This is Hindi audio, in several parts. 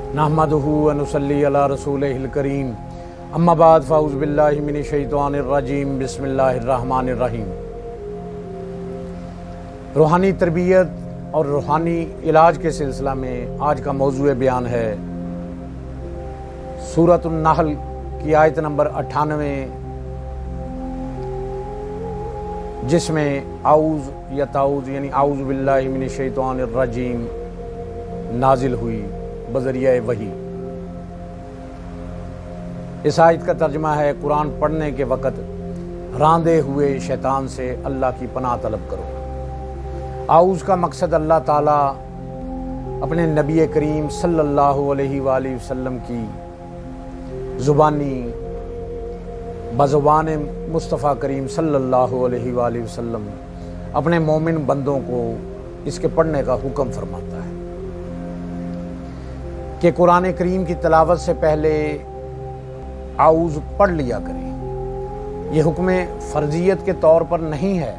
नहमदुहु व नुसल्ली अला रसूलिहिल करीम अम्मा बाद फ़ाउज़ बिल्लाहि मिनश शैतानिर रजीम बिस्मिल्लाहिर रहमानिर रहीम। रूहानी तरबियत और रूहानी इलाज के सिलसिला में आज का मौजूए बयान है सूरतुन नहल की आयत नंबर 98, जिसमें आऊज़ या ताऊज़ यानी आऊज़ बिल्लाहि मिनश शैतानिर रजीम नाजिल हुई बज़रिया वही। इस आयत का तर्जुमा है, कुरान पढ़ने के वक़्त रांदे हुए शैतान से अल्लाह की पनाह तलब करो। आऊज़ का मकसद अल्लाह ताला अपने नबी करीम सल्लल्लाहु अलैहि वसल्लम की ज़ुबानी बज़ुबान मुस्तफ़ा करीम सल्लल्लाहु अलैहि वसल्लम अपने मोमिन बंदों को इसके पढ़ने का हुक्म फरमाता है कि कुरान करीम की तिलावत से पहले आऊज़ पढ़ लिया करें। यह हुक्म फ़र्जियत के तौर पर नहीं है।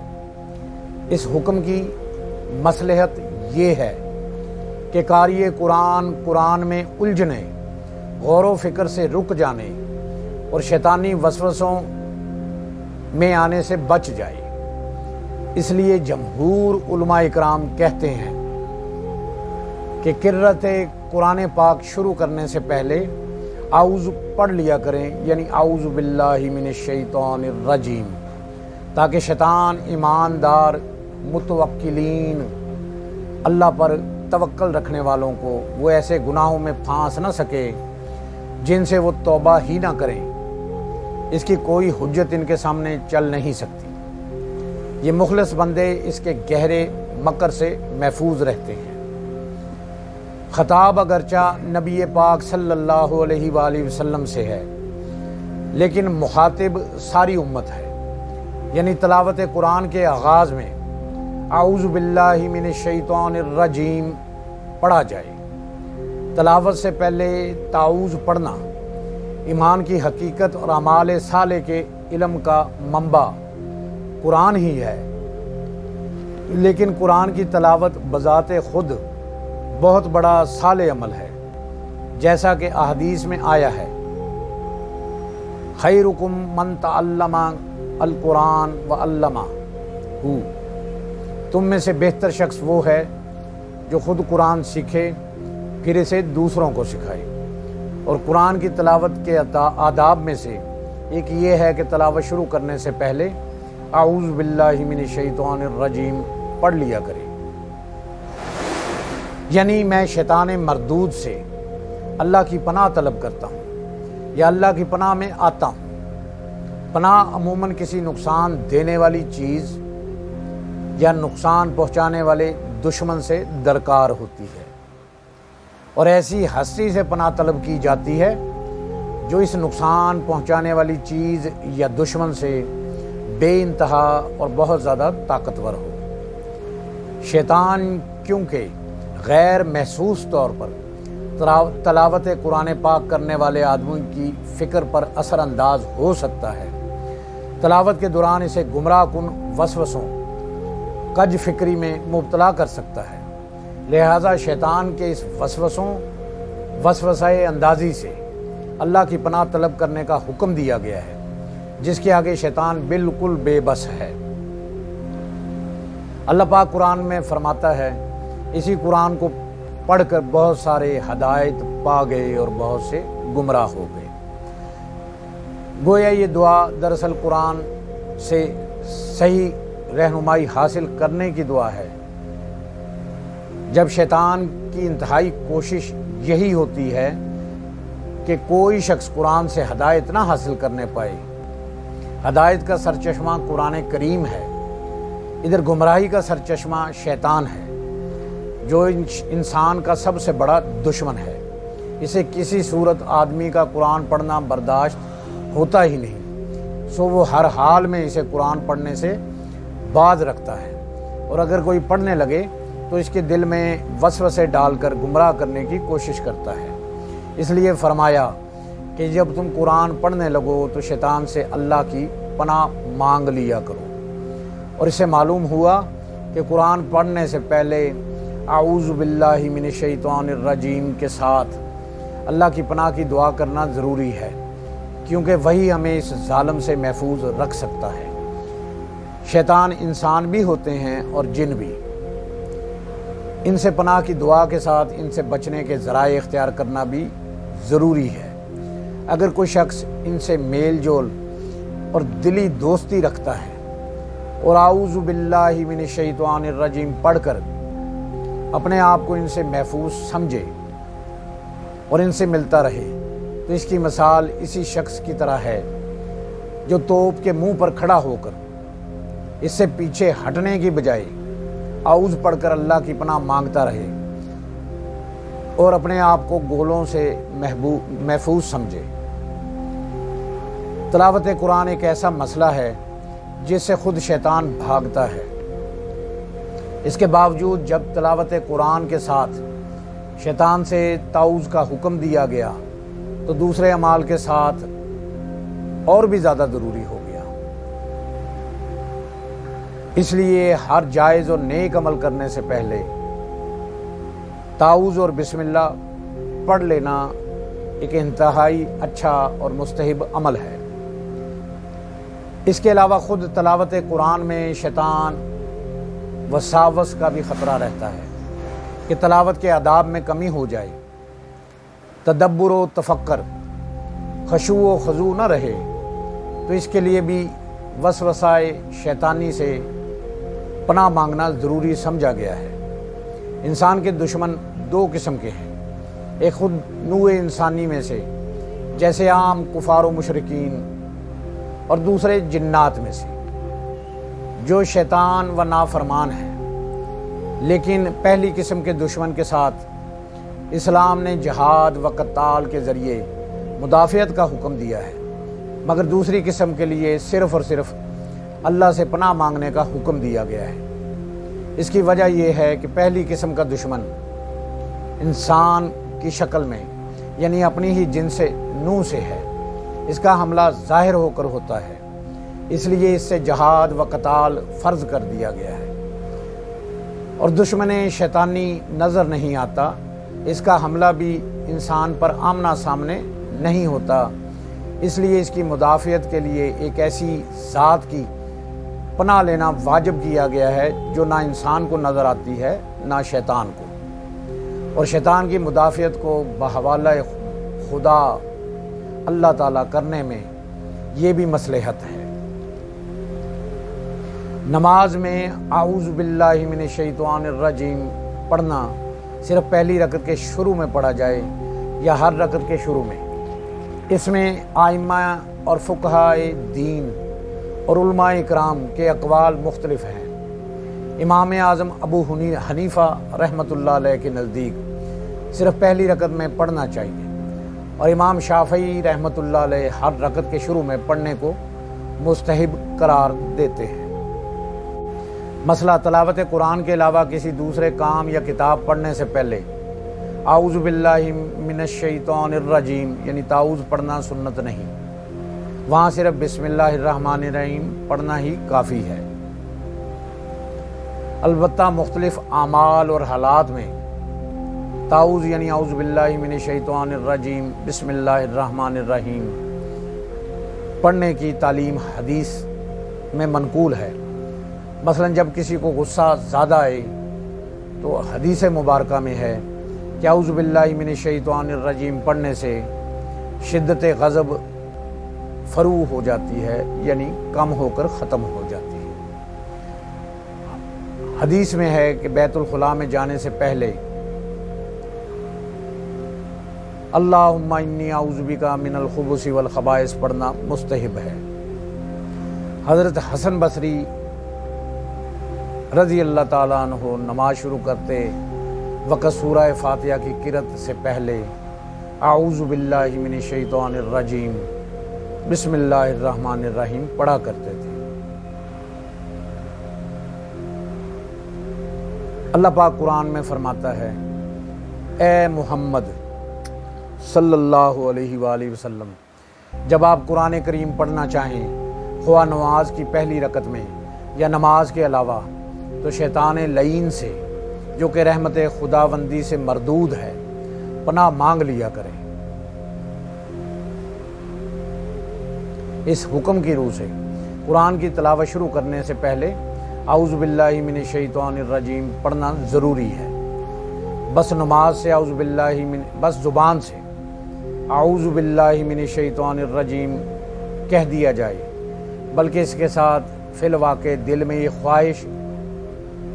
इस हुक्म की मसलहत ये है कि कारी कुरान में उलझने, गौर व फिक्र से रुक जाने और शैतानी वसवसों में आने से बच जाए। इसलिए जमहूर उलमा इकराम कहते हैं कि किर्रत कुरान पाक शुरू करने से पहले आऊज़ पढ़ लिया करें, यानी आऊज़ बिल्लाहि मिनश शैतानिर रजीम, ताकि शैतान ईमानदार मुतवक्किलीन अल्लाह पर तवक्कल रखने वालों को वो ऐसे गुनाहों में फांस न सके जिनसे वो तौबा ही ना करें। इसकी कोई हुज्जत इनके सामने चल नहीं सकती। ये मुखलिस बंदे इसके गहरे मकर से महफूज रहते हैं। खताब अगरचा नबी पाक सल्लल्लाहु अलैहि वसल्लम से है, लेकिन मुखातिब सारी उम्मत है। यानी तलावत कुरान के आगाज़ में आऊज़ बिल्लाहि मिनश शैतानिर रजीम पढ़ा जाए। तलावत से पहले ताऊज़ पढ़ना ईमान की हकीकत और अमाल साले के इल्म का मंबा कुरान ही है, लेकिन कुरान की तलावत बज़ाते खुद बहुत बड़ा साले अमल है। जैसा कि अहदीस में आया है, खैरुकुम मन तअल्लमा अल कुरान व अल्लमा हु, तुम में से बेहतर शख्स वो है जो खुद कुरान सीखे फिर इसे दूसरों को सिखाए। और कुरान की तलावत के आदाब में से एक ये है कि तलावत शुरू करने से पहले आऊज़ बिल्लाहि मिनश शैतानिर रजीम पढ़ लिया करें। यानी मैं शैतान मरदूद से अल्लाह की पनाह तलब करता हूँ या अल्लाह की पनाह में आता हूँ। पनाह अमूमन किसी नुकसान देने वाली चीज़ या नुकसान पहुँचाने वाले दुश्मन से दरकार होती है, और ऐसी हस्ती से पनाह तलब की जाती है जो इस नुकसान पहुँचाने वाली चीज़ या दुश्मन से बेइंतहा और बहुत ज़्यादा ताकतवर हो। शैतान क्योंकि गैर महसूस तौर पर तलावत कुरान पाक करने वाले आदमी की फ़िक्र पर असरअंदाज हो सकता है, तलावत के दौरान इसे गुमराह कुन वसवसों कज फ़िक्री में मुब्तला कर सकता है। लिहाजा शैतान के इस वसवसाए अंदाज़ी से अल्लाह की पनाह तलब करने का हुक्म दिया गया है, जिसके आगे शैतान बिल्कुल बेबस है। अल्लाह पाक कुरान में फरमाता है, इसी कुरान को पढ़कर बहुत सारे हदायत पा गए और बहुत से गुमराह हो गए। गोया ये दुआ दरअसल कुरान से सही रहनुमाई हासिल करने की दुआ है। जब शैतान की इंतहाई कोशिश यही होती है कि कोई शख्स कुरान से हदायत ना हासिल करने पाए। हदायत का सरचश्मा कुरान करीम है, इधर गुमराही का सरचश्मा शैतान है, जो इंसान का सबसे बड़ा दुश्मन है। इसे किसी सूरत आदमी का कुरान पढ़ना बर्दाश्त होता ही नहीं, सो वो हर हाल में इसे कुरान पढ़ने से बाज रखता है, और अगर कोई पढ़ने लगे तो इसके दिल में वसवसे डालकर गुमराह करने की कोशिश करता है। इसलिए फरमाया कि जब तुम कुरान पढ़ने लगो तो शैतान से अल्लाह की पनाह मांग लिया करो। और इससे मालूम हुआ कि कुरान पढ़ने से पहले आऊज़ु बिल्लाहि मिनश शैतानिर रजीम के साथ अल्लाह की पनाह की दुआ करना ज़रूरी है, क्योंकि वही हमें इस जालिम से महफूज रख सकता है। शैतान इंसान भी होते हैं और जिन भी। इनसे पनाह की दुआ के साथ इनसे बचने के ज़राए इख्तियार करना भी ज़रूरी है। अगर कोई शख्स इनसे मेल जोल और दिली दोस्ती रखता है और आऊज़ु बिल्लाहि मिनश शैतानिर रजीम पढ़कर अपने आप को इनसे महफूज समझे और इनसे मिलता रहे, तो इसकी मिसाल इसी शख्स की तरह है जो तोप के मुंह पर खड़ा होकर इससे पीछे हटने की बजाय आऊज़ पढ़कर अल्लाह की पनाह मांगता रहे और अपने आप को गोलों से महफूज समझे। तिलावत कुरान एक ऐसा मसला है जिससे खुद शैतान भागता है। इसके बावजूद जब तिलावत कुरान के साथ शैतान से ताऊज़ का हुक्म दिया गया तो दूसरे अमाल के साथ और भी ज़्यादा ज़रूरी हो गया। इसलिए हर जायज़ और नेक अमल करने से पहले ताऊज़ और बिस्मिल्लाह पढ़ लेना एक इंतहाई अच्छा और मुस्तहब अमल है। इसके अलावा खुद तिलावत कुरान में शैतान वसावस का भी ख़तरा रहता है कि तिलावत के आदाब में कमी हो जाए, तदब्बुर व तफक्कर, खशू व खजू न रहे। तो इसके लिए भी वसवसाए शैतानी से पनाह मांगना ज़रूरी समझा गया है। इंसान के दुश्मन दो किस्म के हैं, एक खुद नूए इंसानी में से जैसे आम कुफार व मुशरिकीन, और दूसरे जिन्नात में से जो शैतान व नाफरमान है। लेकिन पहली किस्म के दुश्मन के साथ इस्लाम ने जिहाद व क़ताल के ज़रिए मुदाफ़ियत का हुक्म दिया है, मगर दूसरी किस्म के लिए सिर्फ़ और सिर्फ अल्लाह से पनाह मांगने का हुक्म दिया गया है। इसकी वजह यह है कि पहली किस्म का दुश्मन इंसान की शक्ल में, यानी अपनी ही जिन्स नूह से है। इसका हमला ज़ाहिर होकर होता है, इसलिए इससे जहाद व क़ताल फ़र्ज़ कर दिया गया है। और दुश्मन शैतानी नज़र नहीं आता, इसका हमला भी इंसान पर आमना सामने नहीं होता, इसलिए इसकी मुदाफ़ियत के लिए एक ऐसी ज़ात की पनाह लेना वाजिब किया गया है जो ना इंसान को नज़र आती है ना शैतान को। और शैतान की मुदाफ़ियत को बहवाला खुदा अल्लाह ताला करने में ये भी मसलहत है। नमाज में आऊज़ु बिल्लाहि मिनश शैतानिर रजीम पढ़ना सिर्फ पहली रकत के शुरू में पढ़ा जाए या हर रकत के शुरू में, इसमें आइम्मा और फुक़हाए दीन और उलमा इकराम के अक़वाल मुख्तलिफ हैं। इमाम आज़म अबू हनीफ़ा रहमतुल्लाह अलैह के नज़दीक सिर्फ पहली रकत में पढ़ना चाहिए और इमाम शाफ़ई रहमतुल्लाह अलैह हर रकत के शुरू में पढ़ने को मुस्तहब करार देते हैं। मसला तिलावत कुरान के अलावा किसी दूसरे काम या किताब पढ़ने से पहले आऊज़ु बिल्लाहि मिनश शैतानिर रजीम यानी ताऊज़ पढ़ना सुन्नत नहीं, वहाँ सिर्फ बिस्मिल्लाहिर्रहमानिर्रहीम पढ़ना ही काफ़ी है। अलबत्ता मुख्तलिफ आमाल और हालात में ताऊज़ यानी आऊज़ु बिल्लाहि मिनश शैतानिर रजीम बिस्मिल्लाहिर्रहमानिर्रहीम पढ़ने की तालीम हदीस में मनकूल है। मसलन जब किसी को गुस्सा ज़्यादा आए तो हदीस मुबारका में है कि आऊज़ु बिल्लाहि मिनश शैतानिर रजीम पढ़ने से शिद्दत ग़ज़ब फ़रू हो जाती है, यानी कम होकर ख़त्म हो जाती है। हदीस में है कि बैतुल खुला में जाने से पहले अल्लाहुम्मा इन्नी आऊज़ु बिका मिनल खुबुसी वल खबाइस पढ़ना मुस्तहब है। हज़रत हसन बसरी रज़ी अल्लाह ताला अन्हु नमाज शुरू करते वक़्त सूरह फातिहा की क़िरात से पहले आऊज़ु बिल्लाहि मिनश शैतानिर रजीम बिस्मिल्लाहिर्रहमानिर्रहीम पढ़ा करते थे। अल्लाह पाक कुरान में फरमाता है, ए मोहम्मद सल्लल्लाहु अलैहि वसल्लम, जब आप कुरान करीम पढ़ना चाहें ख्वा नमाज की पहली रकत में या नमाज के अलावा, तो शैतान लईन से जो कि रहमत खुदावंदी से मरदूद है पनाह मांग लिया करें। इस हुक्म की रूह से कुरान की तिलावत शुरू करने से पहले आऊज़ु बिल्लाहि मिनश शैतानिर रजीम पढ़ना ज़रूरी है। बस नमाज से आऊज़ु बिल्लाहि मिन बस ज़ुबान से आऊज़ु बिल्लाहि मिनश शैतानिर रजीम कह दिया जाए, बल्कि इसके साथ फिल वाक़े दिल में ये ख्वाहिश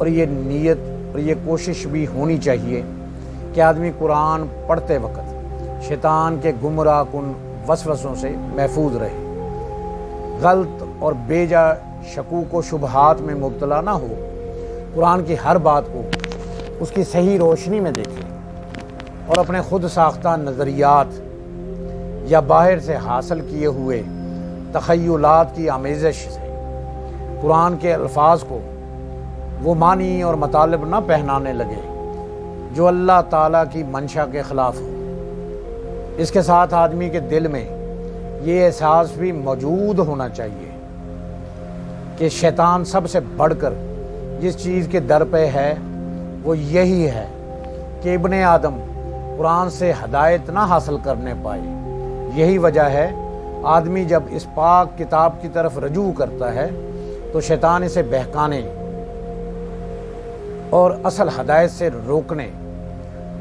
और ये नीयत और ये कोशिश भी होनी चाहिए कि आदमी कुरान पढ़ते वक्त शैतान के गुमराह कुन वसवसों से महफूज रहे, गलत और बेजा शकूक व शुबहात में मुब्तला ना हो, कुरान की हर बात को उसकी सही रोशनी में देखे और अपने खुद साख्ता नज़रियात या बाहर से हासिल किए हुए तख़य्युलात की आमेज़श से कुरान के अल्फाज को वो मानी और मतलब ना पहनाने लगे जो अल्लाह ताला की मंशा के ख़िलाफ़ हो। इसके साथ आदमी के दिल में ये एहसास भी मौजूद होना चाहिए कि शैतान सबसे बढ़कर जिस चीज़ के दर पे है वो यही है कि इब्ने आदम कुरान से हदायत ना हासिल करने पाए। यही वजह है आदमी जब इस पाक किताब की तरफ रजू करता है तो शैतान इसे बहकाने और असल हदायत से रोकने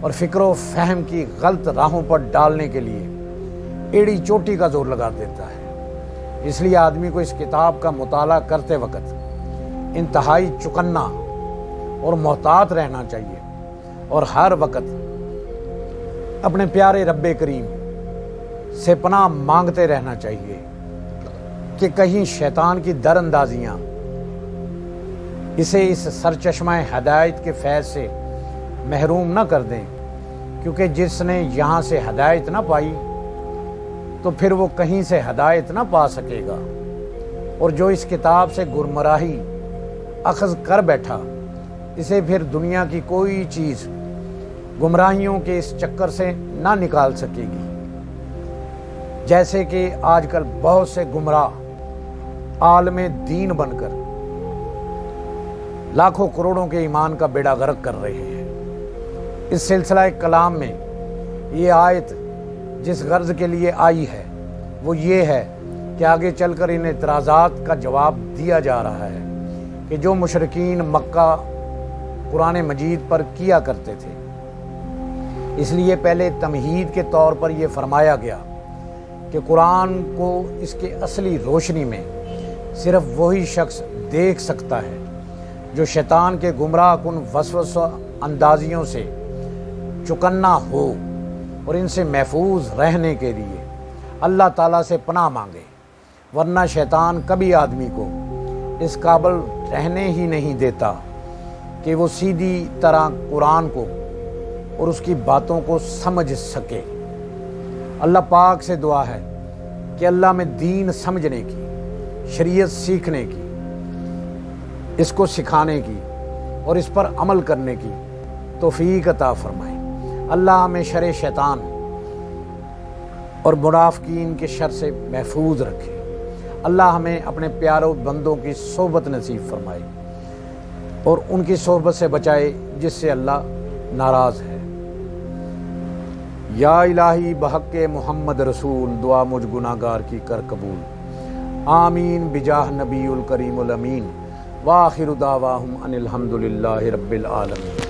और फ़िक्र व फहम की गलत राहों पर डालने के लिए एड़ी चोटी का जोर लगा देता है। इसलिए आदमी को इस किताब का मुताला करते वक्त इंतहाई चौकन्ना और मोहतात रहना चाहिए और हर वक्त अपने प्यारे रब्बे करीम से पनाह मांगते रहना चाहिए कि कहीं शैतान की दरअंदाजियाँ इसे इस सरचश्मा हदायत के फैज़ से महरूम न कर दें, क्योंकि जिसने यहाँ से हदायत ना पाई तो फिर वो कहीं से हदायत ना पा सकेगा। और जो इस किताब से गुमराही अखज़ कर बैठा, इसे फिर दुनिया की कोई चीज़ गुमराहियों के इस चक्कर से ना निकाल सकेगी। जैसे कि आजकल बहुत से गुमराह आलमे दीन बनकर लाखों करोड़ों के ईमान का बेड़ा गर्क कर रहे हैं। इस सिलसिला कलाम में ये आयत जिस गर्ज के लिए आई है वो ये है कि आगे चलकर इन एतराज़ात का जवाब दिया जा रहा है कि जो मुशरिकीन मक्का कुरान मजीद पर किया करते थे। इसलिए पहले तमहीद के तौर पर यह फरमाया गया कि कुरान को इसके असली रोशनी में सिर्फ वही शख्स देख सकता है जो शैतान के गुमराह कुन वसवस अंदाजियों से चौकन्ना हो और इनसे महफूज रहने के लिए अल्लाह ताला से पनाह मांगे, वरना शैतान कभी आदमी को इस काबिल रहने ही नहीं देता कि वो सीधी तरह कुरान को और उसकी बातों को समझ सके। अल्लाह पाक से दुआ है कि अल्लाह में दीन समझने की, शरीयत सीखने की, इसको सिखाने की और इस पर अमल करने की तौफीक अता फरमाए। अल्लाह हमें शर शैतान और मुनाफिकीन के शर से महफूज रखे। अल्लाह हमें अपने प्यारों बंदों की सोहबत नसीब फरमाए और उनकी सोहबत से बचाए जिससे अल्लाह नाराज़ है। या इलाही बहक़ मोहम्मद रसूल दुआ मुझ गुनाहगार की कर कबूल। आमीन बिजाह नबीउल करीमुल अमीन। व आखिरु दावाहुम अनिल हम्दुलिल्लाहि रब्बिल आलमीन।